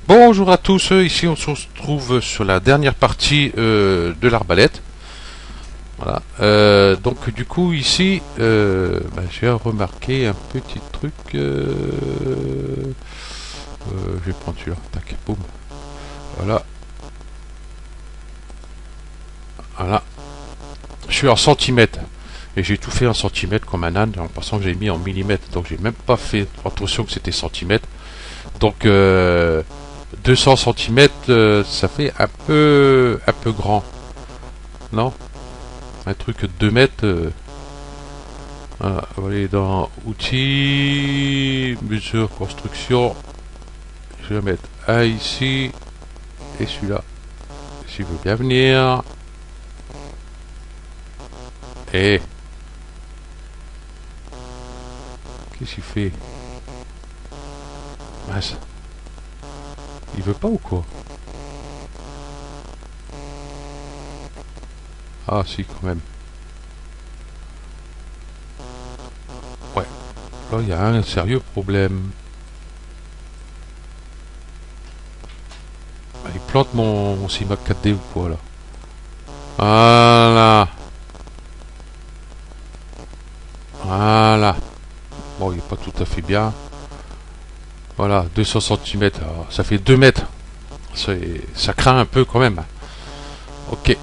Bonjour à tous, ici on se retrouve sur la dernière partie de l'arbalète. Voilà. Donc du coup ici, j'ai remarqué un petit truc. Je vais prendre celui-là. Tac, boum. Voilà. Voilà. Je suis en centimètres. Et j'ai tout fait en centimètres comme un âne, en passant que j'ai mis en millimètres. Donc j'ai même pas fait attention que c'était centimètres. Donc 200 cm, ça fait un peu grand. Non? Un truc de 2 mètres. Voilà, on va aller dans outils, mesure, construction. Je vais mettre un ici et celui-là. S'il veut bien venir. Et qu'est-ce qu'il fait? Mince. Il veut pas ou quoi? Ah si, quand même. Ouais. Là, il y a un sérieux problème. Il plante mon CIMAC 4D ou quoi là? Voilà. Voilà. Bon, il est pas tout à fait bien. Voilà, 200 cm. Ça fait 2 mètres. Ça craint un peu quand même. Ok.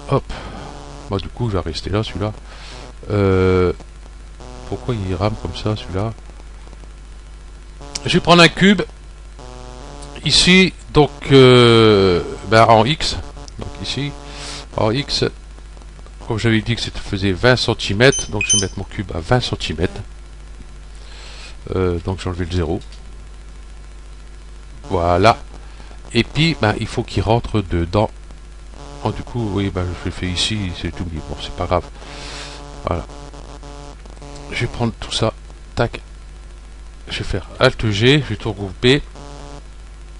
Hop. Bon, du coup, je vais rester là, celui-là. Pourquoi il rame comme ça, celui-là? Je vais prendre un cube. Ici, donc, en X. Donc ici, en X. Comme j'avais dit que ça faisait 20 cm. Donc, je vais mettre mon cube à 20 cm. Donc, j'ai enlevé le 0. Voilà. Et puis, il faut qu'il rentre dedans. Oh, du coup, oui, je le fais ici, c'est tout. Bon, c'est pas grave. Voilà. Je vais prendre tout ça. Tac. Je vais faire Alt G. Je vais tout regrouper.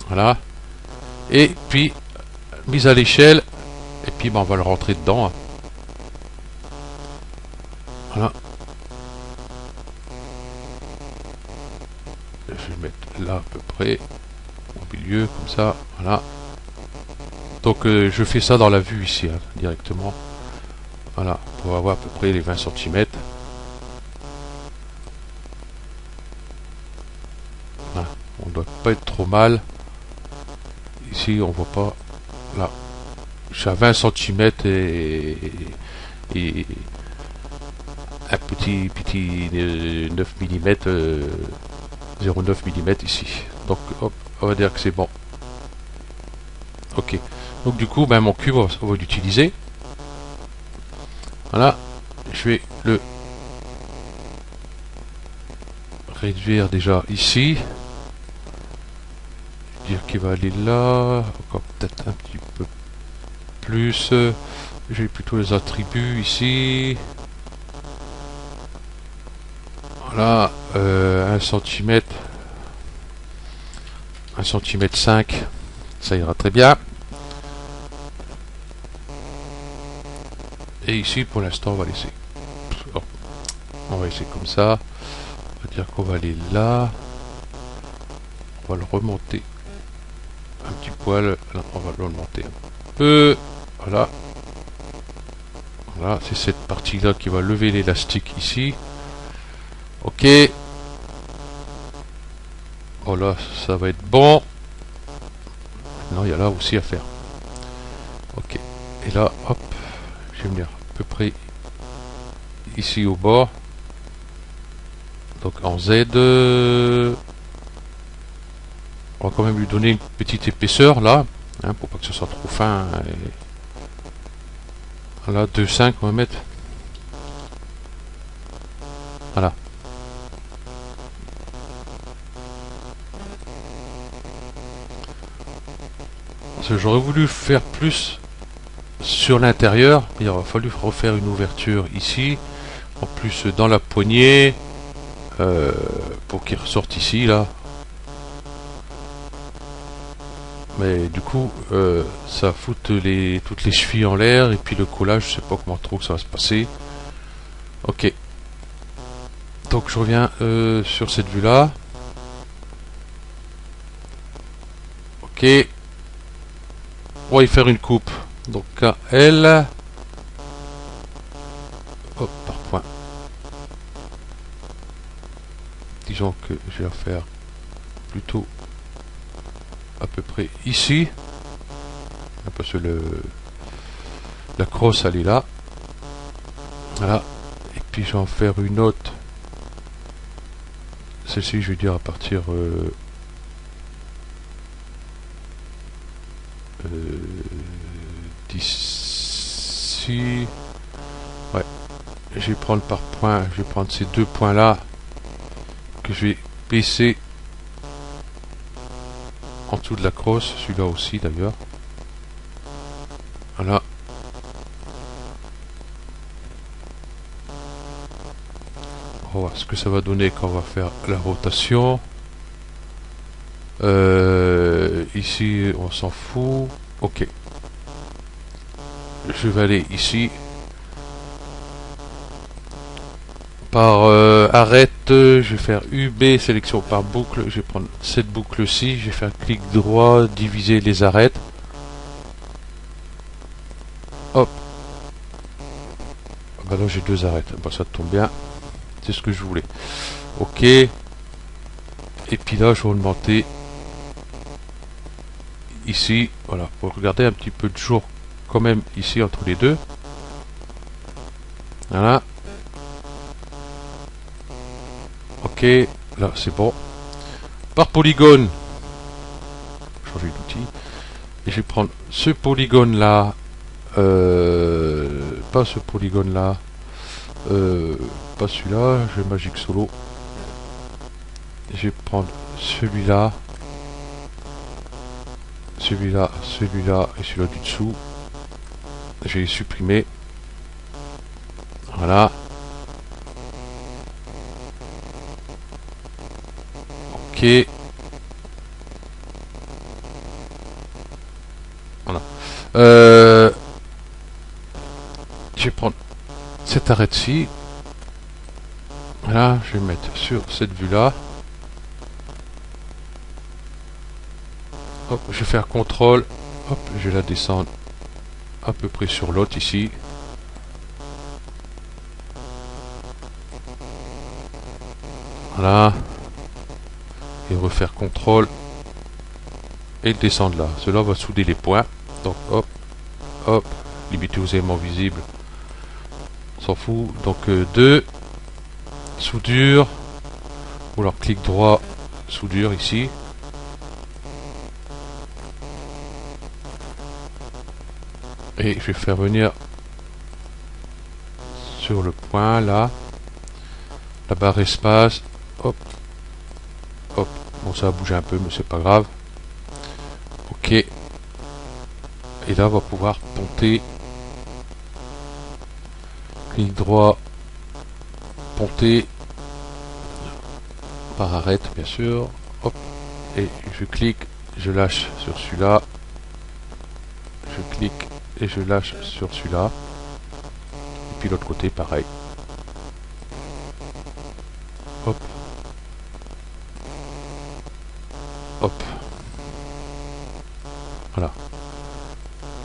Voilà. Et puis, mise à l'échelle. Et puis, on va le rentrer dedans. Voilà. Je vais mettre là à peu près. Au milieu, comme ça. Voilà. Donc, je fais ça dans la vue ici, directement. Voilà. Pour avoir à peu près les 20 cm. Voilà. On doit pas être trop mal. Ici, on voit pas. Là. Je suis à 20 cm et un petit 9 mm, 0,9 mm ici. Donc, hop, on va dire que c'est bon. Ok. Donc, du coup, mon cube, on va l'utiliser. Voilà. Je vais le réduire déjà ici. Dire qu'il va aller là. Encore peut-être un petit peu plus. J'ai plutôt les attributs ici. Voilà. 1 cm. 1 cm 5. Ça ira très bien. Et ici, pour l'instant, on va laisser. On va laisser comme ça. On va dire qu'on va aller là. On va le remonter un petit poil. Là, on va le remonter un peu. Voilà. Voilà, c'est cette partie-là qui va lever l'élastique ici. Ok. Voilà, ça va être bon. Maintenant, il y a là aussi à faire. Ok. Et là, hop. Je vais venir à peu près ici au bord. Donc en Z. On va quand même lui donner une petite épaisseur là. Pour pas que ce soit trop fin. Voilà, 2,5 on va mettre. Voilà. J'aurais voulu faire plus sur l'intérieur. Il aurait fallu refaire une ouverture ici. En plus dans la poignée. Pour qu'il ressorte ici là. Mais du coup, ça fout toutes les chevilles en l'air. Et puis le collage, je sais pas comment trop que ça va se passer. Ok. Donc je reviens sur cette vue là. Ok. On va y faire une coupe. Donc KL. Hop, par point. Disons que je vais la faire plutôt à peu près ici. Parce que la crosse elle est là. Voilà. Et puis je vais en faire une autre. Celle-ci je vais dire à partir d'ici. Ouais. Je vais prendre par point. Je vais prendre ces deux points là. Que je vais baisser en dessous de la crosse. Celui-là aussi d'ailleurs. Voilà. On va voir ce que ça va donner quand on va faire la rotation. Ici, on s'en fout. Ok. Je vais aller ici. Par arrête, je vais faire UB, sélection par boucle. Je vais prendre cette boucle-ci. Je vais faire clic droit, diviser les arêtes. Hop. Bah là, j'ai deux arêtes. Bah, ça tombe bien. C'est ce que je voulais. Ok. Et puis là, je vais augmenter ici. Voilà. Pour regarder un petit peu de jour quand même ici entre les deux. Voilà. Ok. Là, c'est bon. Par polygone. Changer d'outil. Et je vais prendre ce polygone là. Pas ce polygone là. Pas celui-là, je vais Magic Solo. Je vais prendre celui-là, celui-là, celui-là et celui-là du dessous. Je vais les supprimer. Voilà. Ok. Voilà. Je vais prendre cette arête-ci. Voilà, je vais mettre sur cette vue-là. Hop, je vais faire CTRL. Hop, je vais la descendre à peu près sur l'autre ici. Voilà. Et refaire CTRL. Et descendre là. Cela va souder les points. Donc hop, hop. Limiter aux éléments visibles. On s'en fout. Donc 2. Soudure. Ou alors clic droit. Soudure ici. Et je vais faire venir sur le point là. La barre espace. Hop. Hop. Bon, ça a bougé un peu, mais c'est pas grave. Ok. Et là, on va pouvoir ponter. Clic droit. Ponter. Par arrête, bien sûr. Hop. Et je clique. Je lâche sur celui-là. Je clique et je lâche sur celui-là. Et puis l'autre côté, pareil. Hop. Hop. Voilà.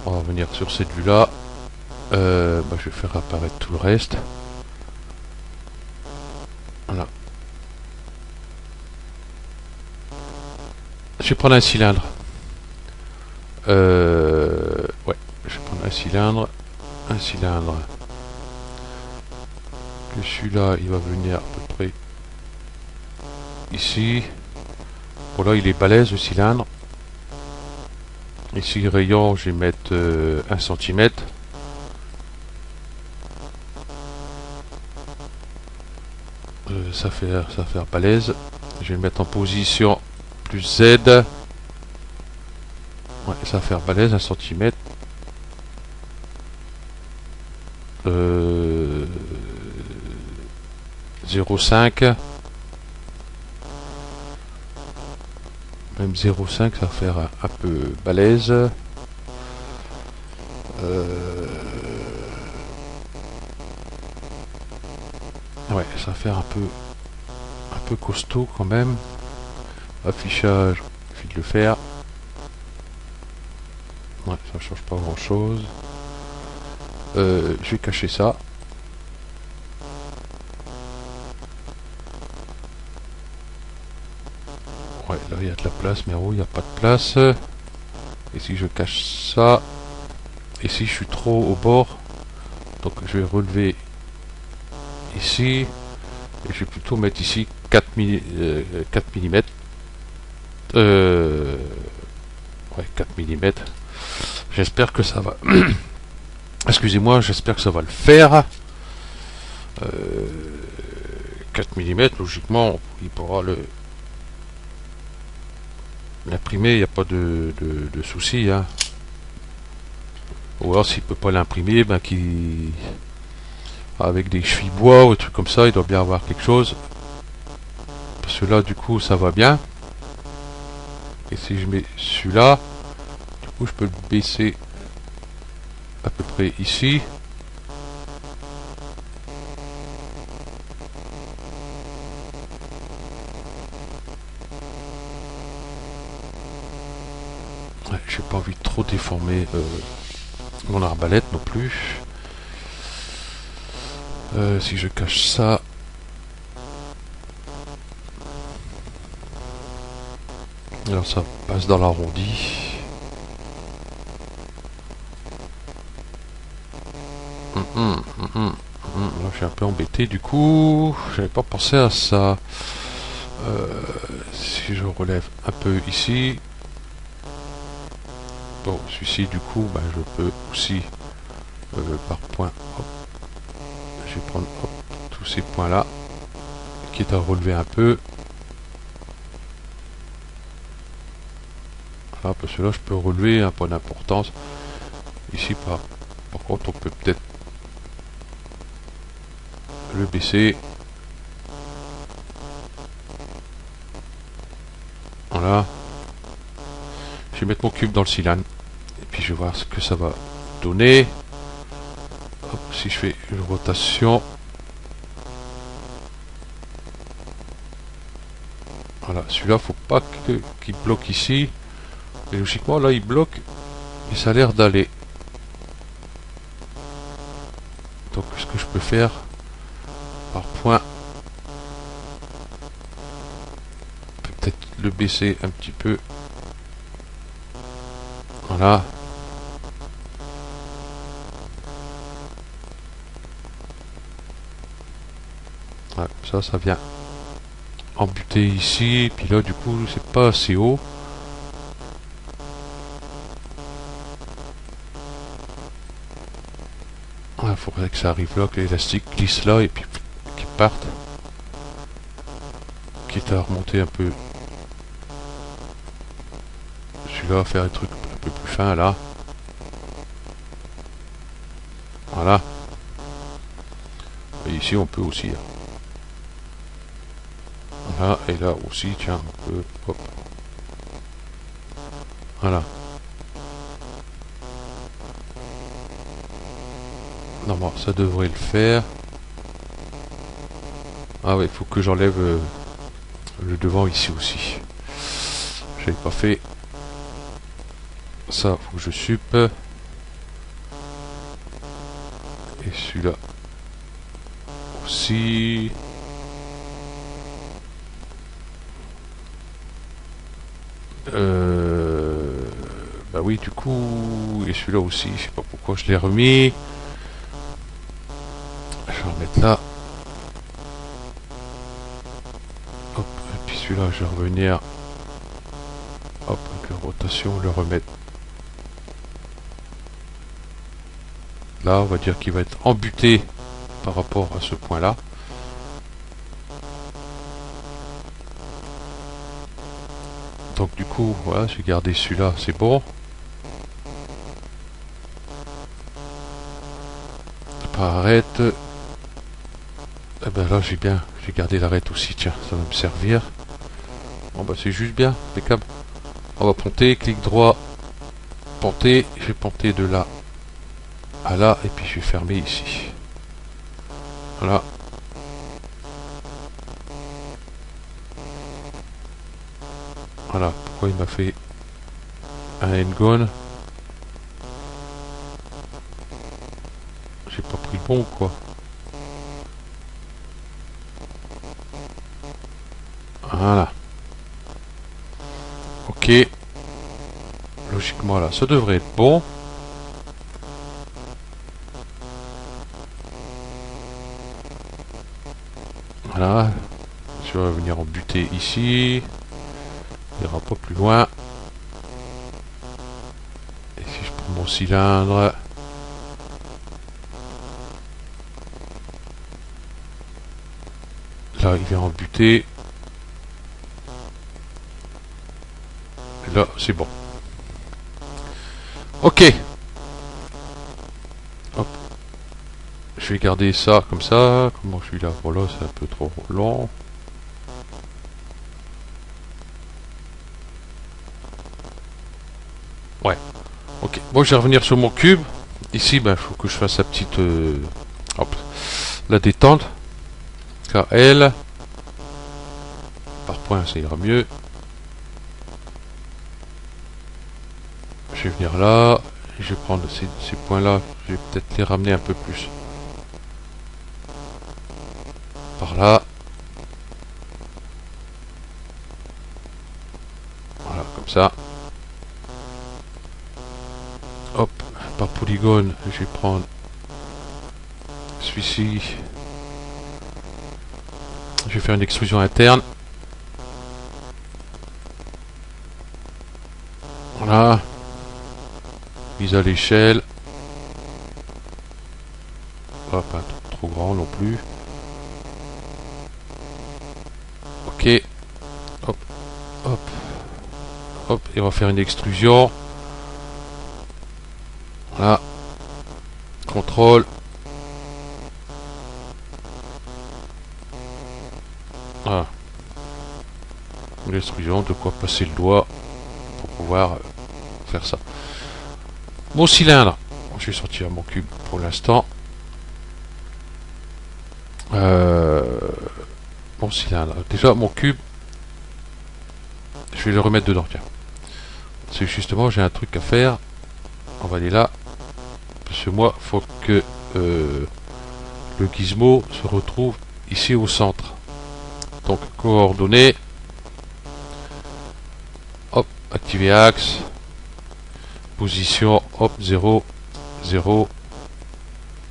On va revenir sur cette vue-là. Je vais faire apparaître tout le reste. Voilà. Je vais prendre un cylindre. Ouais, je vais prendre un cylindre. Un cylindre. Que celui-là, il va venir à peu près ici. Bon là, il est balèze le cylindre. Ici, rayon, je vais mettre 1 cm. Ça fait balèze. Je vais le mettre en position plus Z. Ouais, ça va faire balèze 1 cm. 0,5. Même 0,5, ça va faire un peu balèze. Ouais, ça va faire un peu costaud quand même. Affichage, il suffit de le faire. Ouais, ça change pas grand chose. Je vais cacher ça. Ouais, là il y a de la place, mais en haut il n'y a pas de place. Et si je cache ça, ici je suis trop au bord, donc je vais relever ici, et je vais plutôt mettre ici 4 mm. Ouais, 4 mm. J'espère que ça va. Excusez-moi, j'espère que ça va le faire. 4 mm, logiquement, il pourra l'imprimer, il n'y a pas de souci. Hein. Ou alors s'il peut pas l'imprimer, ben avec des chevilles bois ou des trucs comme ça, il doit bien avoir quelque chose. Parce que là, du coup, ça va bien. Et si je mets celui-là, du coup, je peux le baisser à peu près ici. Ouais, j'ai pas envie de trop déformer mon arbalète non plus. Si je cache ça, alors ça passe dans l'arrondi. Là, je suis un peu embêté du coup. J'avais pas pensé à ça. Si je relève un peu ici. Bon, celui-ci du coup, ben, je peux aussi par point. Hop, je vais prendre hop, tous ces points là, qui est à relever un peu. Voilà, parce que là, je peux relever un point d'importance. Ici, par contre, on peut peut-être le baisser. Voilà. Je vais mettre mon cube dans le cylindre. Et puis, je vais voir ce que ça va donner. Hop, si je fais une rotation. Voilà, celui-là, faut pas qu'il bloque ici. Et logiquement, là, il bloque. Et ça a l'air d'aller. Donc, ce que je peux faire par point, peut-être le baisser un petit peu. Voilà. Ouais, ça vient embuter ici. Et puis là, du coup, c'est pas assez haut. Il faudrait que ça arrive là, que l'élastique glisse là et puis qu'il parte. Quitte à remonter un peu. Celui-là, faire un truc un peu plus fin là. Voilà. Et ici, on peut aussi. Hein. Voilà, et là aussi, tiens, on peut. Hop. Voilà. Normalement, ça devrait le faire. Ah ouais, il faut que j'enlève le devant ici aussi. J'avais pas fait. Ça, faut que je supe. Et celui-là aussi. Bah oui, du coup, et celui-là aussi, je sais pas pourquoi je l'ai remis. Je vais en mettre là. Hop, et puis celui-là, je vais revenir. Hop, avec la rotation, le remettre. Là, on va dire qu'il va être embuté par rapport à ce point-là. Donc du coup, voilà, j'ai gardé celui-là, c'est bon. Arrête. Eh ben là, j'ai gardé l'arête aussi, tiens, ça va me servir. Bon bah c'est juste bien, impeccable. On va ponter, clic droit, ponter, je vais ponter de là à là, et puis je vais fermer ici. Voilà. Voilà, pourquoi il m'a fait un endgone. bon quoi. Voilà. Ok. Logiquement là, ça devrait être bon. Voilà. Je vais venir en buter ici. Il n'ira pas plus loin. Et si je prends mon cylindre. Là, il vient en buter. Et là, c'est bon. Ok. Hop. Je vais garder ça comme ça. Comment je suis là? Voilà, c'est un peu trop long. Ouais. Ok. Bon, je vais revenir sur mon cube. Ici, il faut que je fasse la petite... hop. La détente. KL. Par point, ça ira mieux. Je vais venir là. Et je vais prendre ces points-là. Je vais peut-être les ramener un peu plus. Par là. Voilà, comme ça. Hop, par polygone, je vais prendre celui-ci. Je vais faire une extrusion interne. Voilà. Mise à l'échelle. Pas trop grand non plus. Ok. Hop, hop, hop. Et on va faire une extrusion. Voilà. Contrôle. Voilà. L'extrusion, de quoi passer le doigt pour pouvoir faire ça. Mon cylindre. Je vais sortir mon cube pour l'instant. Mon cylindre. Déjà, mon cube, je vais le remettre dedans. Tiens. C'est justement, j'ai un truc à faire. On va aller là. Parce que moi, il faut que le gizmo se retrouve ici au centre. Donc, coordonnées. Hop, activer axe. Position, hop, 0, 0.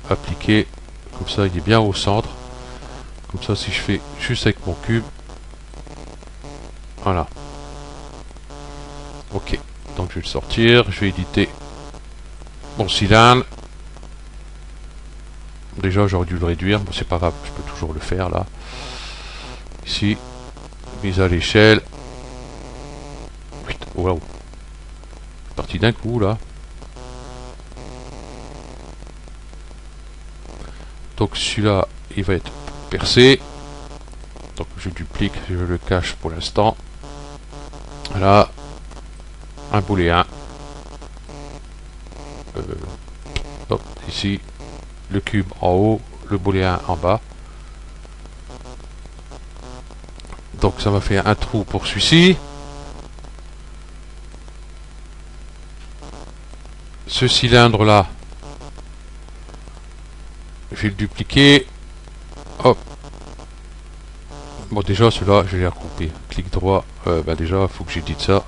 Appliquer. Comme ça, il est bien au centre. Comme ça, si je fais juste avec mon cube. Voilà. Ok. Donc, je vais le sortir. Je vais éditer mon cylindre. Déjà, j'aurais dû le réduire. Bon, c'est pas grave. Je peux toujours le faire, là. Ici. Mise à l'échelle. Waouh. Parti d'un coup, là. Donc, celui-là, il va être percé. Donc, je duplique. Je le cache pour l'instant. Voilà. Un booléen. Hop, ici. Le cube en haut. Le booléen en bas. Donc, ça m'a fait un trou pour celui-ci. Ce cylindre là, je vais le dupliquer. Hop. Bon, déjà celui-là, je vais les regrouper. Clic droit. Déjà, il faut que j'édite ça.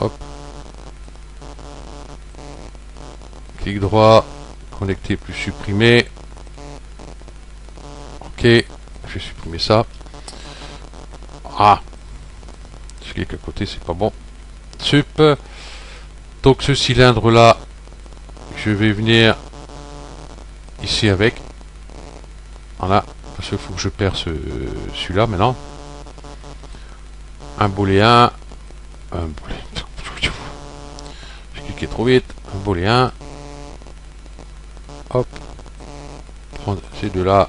Hop. Clic droit. Connecter plus supprimer. Ok. Je vais supprimer ça. Ah. Je clique à côté, c'est pas bon. Sup. Donc ce cylindre là, je vais venir ici avec. Voilà, parce qu'il faut que je perce celui-là maintenant. Un booléen. J'ai cliqué trop vite. Un booléen. Hop. Prendre ces deux-là.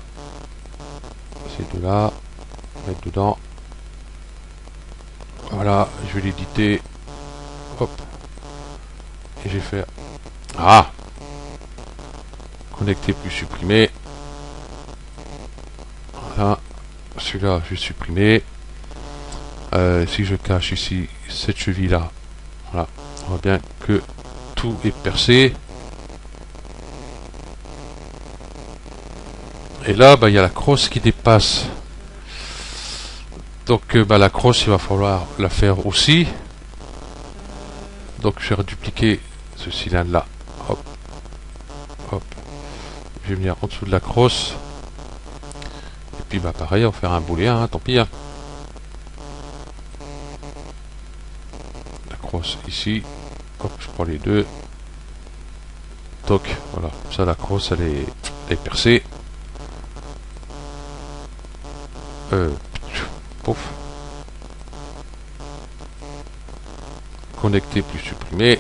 Ces deux-là. Mettre dedans. Voilà, je vais l'éditer. Hop. Et j'ai fait... Ah! Connecter plus supprimer. Voilà. Celui-là, je vais supprimer. Si je cache ici cette cheville-là, voilà. On voit bien que tout est percé. Et là, il y a la crosse qui dépasse. Donc la crosse, il va falloir la faire aussi. Donc je vais redupliquer ce cylindre là. Hop. Hop. Je vais venir en dessous de la crosse. Et puis pareil, on va faire un booléen, hein, tant pis. Hein. La crosse ici. Hop, je prends les deux. Toc, voilà. Ça, la crosse, elle est percée. Pouf. Connecter plus supprimer.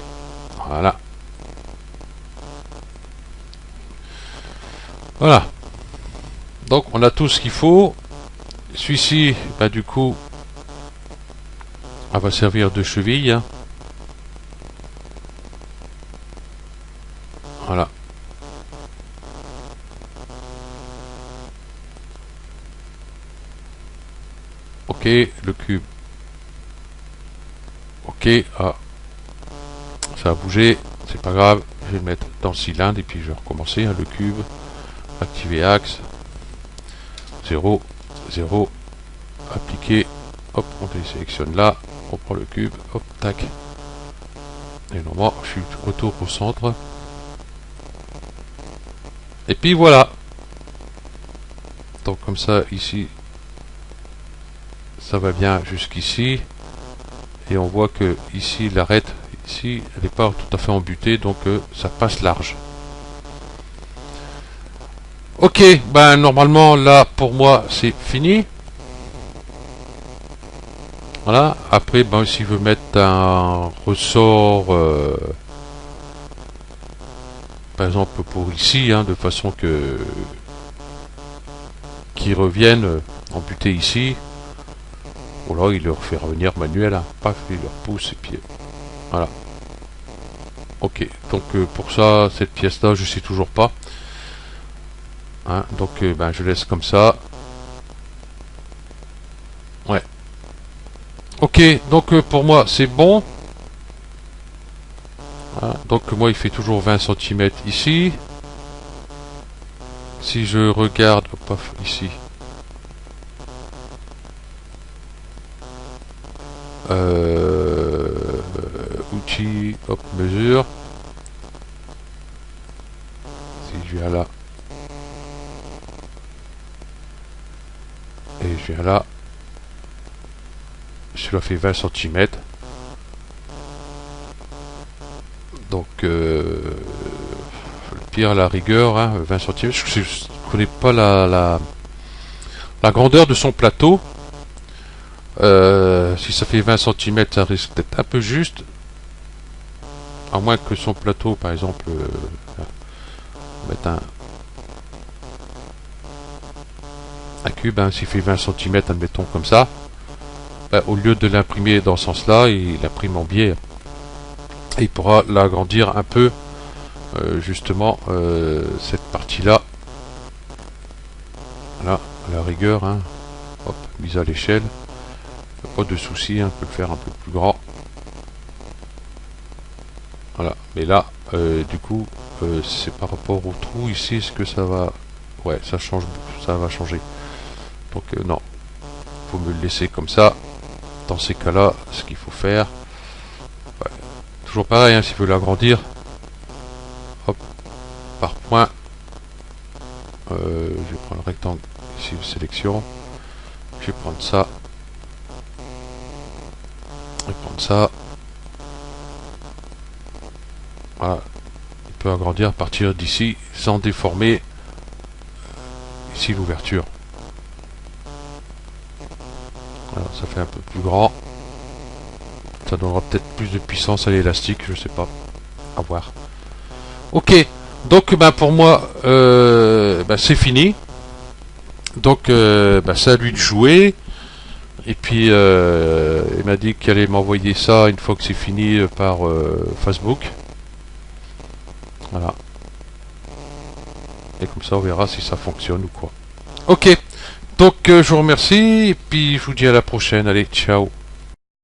Voilà. Voilà. Donc on a tout ce qu'il faut. Celui-ci, du coup, elle va servir de cheville. Hein. Voilà. Ok, le cube. Ok, ah, ça a bougé, c'est pas grave, je vais le mettre dans le cylindre et puis je vais recommencer, hein, le cube, activer axe, 0, 0, appliquer, hop, on les sélectionne là, on prend le cube, hop, tac, et normalement je suis retour au centre, et puis voilà, donc comme ça ici, ça va bien jusqu'ici, et on voit que ici l'arête, ici elle n'est pas tout à fait embutée, donc ça passe large. Ok, normalement là pour moi c'est fini. Voilà, après si je veux mettre un ressort par exemple pour ici, hein, de façon que qu'ils reviennent embutés ici. Ou là il leur fait revenir manuel, hein. Paf, il leur pousse et puis voilà. Ok, donc pour ça, cette pièce là je sais toujours pas. Hein, donc je laisse comme ça. Ouais. Ok, donc pour moi c'est bon. Voilà, donc moi il fait toujours 20 cm ici. Si je regarde, paf, ici. Outils, hop, mesure. Si je viens là. Et je viens là. Cela fait 20 cm. Donc, le pire à la rigueur, hein, 20 cm. Je ne connais pas la grandeur de son plateau. Si ça fait 20 cm, ça risque d'être un peu juste. À moins que son plateau, par exemple, mettre un cube, hein, s'il fait 20 cm, admettons comme ça, au lieu de l'imprimer dans ce sens-là, il l'imprime en biais. Et il pourra l'agrandir un peu, justement, cette partie-là. Voilà, à la rigueur, hein. Hop, mise à l'échelle. Pas de souci, hein, on peut le faire un peu plus grand. Voilà, mais là, du coup, c'est par rapport au trou ici, est-ce que ça va... Ouais, ça change, ça va changer. Donc non, faut me le laisser comme ça. Dans ces cas-là, ce qu'il faut faire, ouais, toujours pareil, hein, s'il veut l'agrandir, hop, par point. Je vais prendre le rectangle ici de sélection. Je vais prendre ça. Je vais prendre ça. Voilà. Il peut agrandir à partir d'ici sans déformer ici l'ouverture. Voilà, ça fait un peu plus grand. Ça donnera peut-être plus de puissance à l'élastique, je sais pas. À voir. Ok, donc pour moi c'est fini. Donc c'est à lui de jouer. Et puis il m'a dit qu'il allait m'envoyer ça une fois que c'est fini par Facebook. Voilà. Et comme ça on verra si ça fonctionne ou quoi. Ok. Donc je vous remercie et puis je vous dis à la prochaine. Allez, ciao.